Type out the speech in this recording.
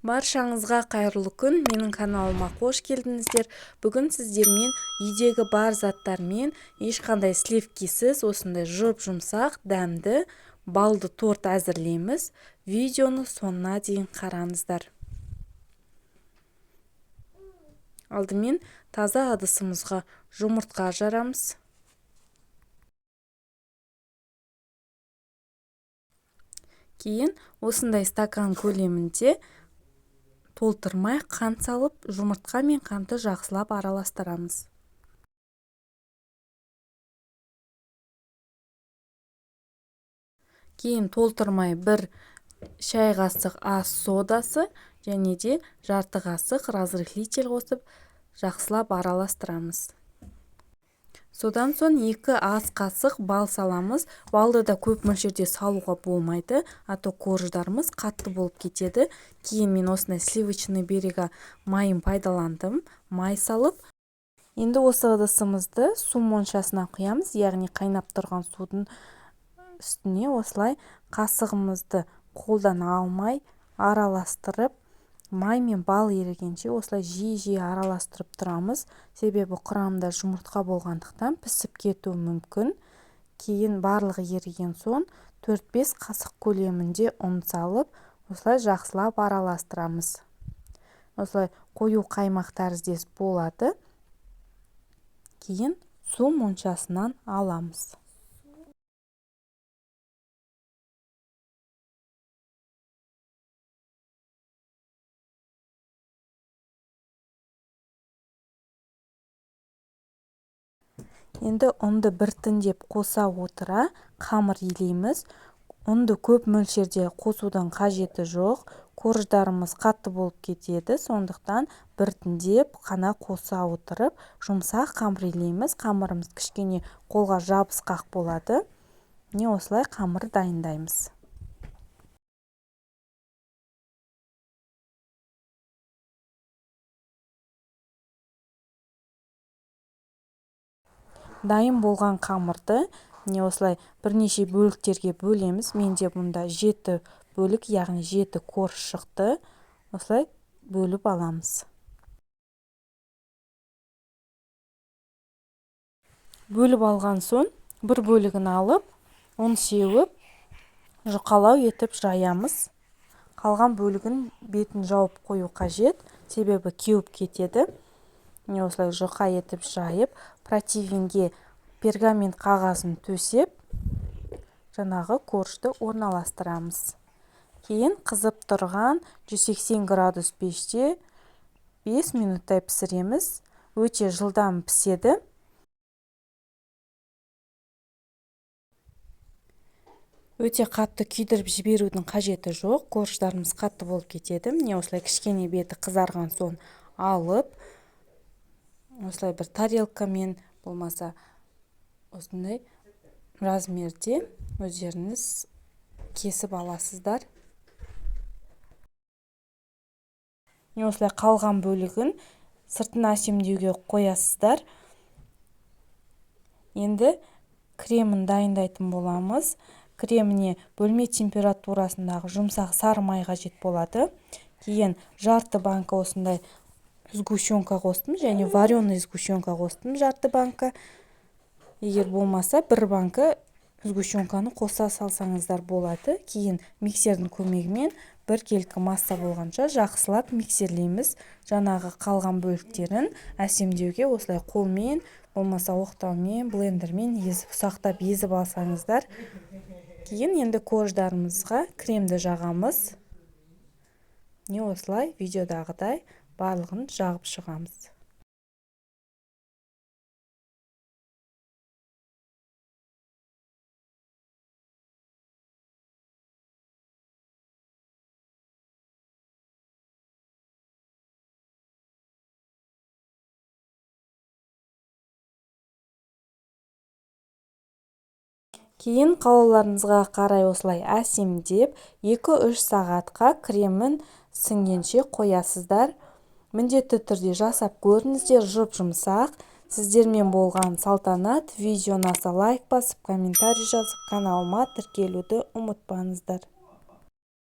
Баршаңызға қайырлы күн, менің каналыма қош келдіңіздер. Бүгін сіздермен үйдегі бар заттармен ешқандай сливкисіз осындай жұп-жұмсақ, дәмді, балды торт әзірлейміз. Видеоны соңына дейін қараңыздар. Алдымен таза ыдысымызға жұмыртқа жарамыз. Кейін осындай стакан көлемінде толтырмай қант салып, жұмыртқа мен қантты жақсылап араластырамыз. Кейін толтырмай бір шай қасық ас содасы және де жарты қасық разрыхлитель қосып, жақсылап араластырамыз. Содан соң 2 ас қасық бал саламыз. Балды да көп мөлшерде салуға болмайды, ато корждарымыз қатты болып кетеді. Кейін мен осындай сливочный берега майын пайдаландым. Май салып, енді осы ыдысымызды су моншасына құямыз, яғни қайнап тұрған судың үстіне осылай қасығымызды қолдан алмай араластырып, май мен бал ерігенше осылай жиі араластырып тұрамыз. Себебі құрамында жұмыртқа болғандықтан пісіп кетуі мүмкін. Кейін барлығы еріген соң 4-5 қасық көлемінде ұн салып, осылай жақсылап араластырамыз. Осылай қою қаймақ тәріздес болады. Кейін су моншасынан аламыз. Енді ұнды біртіндеп қоса отыра қамыр илейміз. Ұнды көп мөлшерде қосудың қажеті жоқ. Корждарымыз қатты болып кетеді, сондықтан біртіндеп қана қоса отырып, жұмсақ қамыр илейміз. Қамырымыз кішкене қолға жабысқақ болады. Не осылай қамыр дайындаймыз. Дайын болған қамырды не осылай бірнеше бөліктерге бөлеміз. Менде бұнда 7 бөлік, яғни 7 корж шықты. Осылай бөліп аламыз. Бөліп алған соң бір бөлігін алып, оны сеуіп, жұқалау етіп жаямыз. Қалған бөлігін бетін жауып қою қажет, себебі кеуіп кетеді. Не осылай жұқа етіп жайып, противенге пергамент қағазын төсеп, жаңағы коржды орналастырамыз. Кейін қызып тұрған 180 градус пеште 5 минуттай пісіреміз. Өте жылдам піседі. Өте қатты күйдіріп жіберудің қажеті жоқ. Корждарымыз қатты болып кетеді. Міне осылай кішкене беті қызарған соң алып, осылай бір тарелкамен болмаса осындай размерде өздеріңіз кесіп аласыздар. Міне осылай қалған бөлігін сыртына әсемдеуге қоясыздар. Енді кремін дайындайтын боламыз. Креміне бөлме температурасындағы жұмсақ сары май қажет болады. Кейін жарты банка осындай сгущенка қостым, және вареный сгущенка қостым жарты банка. Егер болмаса, бір банка сгущенканы қоса салсаңыздар болады. Кейін миксердің көмегімен бір келкі масса болғанша жақсылап миксерлейміз. Жаңағы қалған бөліктерін әсемдеуге осылай қолмен, болмаса оқтаумен, блендермен ұсақтап езіп алсаңыздар. Кейін енді корждарымызға кремді жағамыз. Не осылай видеодағыдай барлығын жағып шығамыз. Кейін қалауларыңызға қарай осылай әсемдеп 2-3 сағатқа кремін сіңгенше қоясыздар. Міндетті түрде жасап көріңіздер, жұп-жұмсақ. Сіздермен болған Салтанат. Видеоны аса лайк басып, комментарий жазып, каналыма тіркелуді ұмытпаңыздар.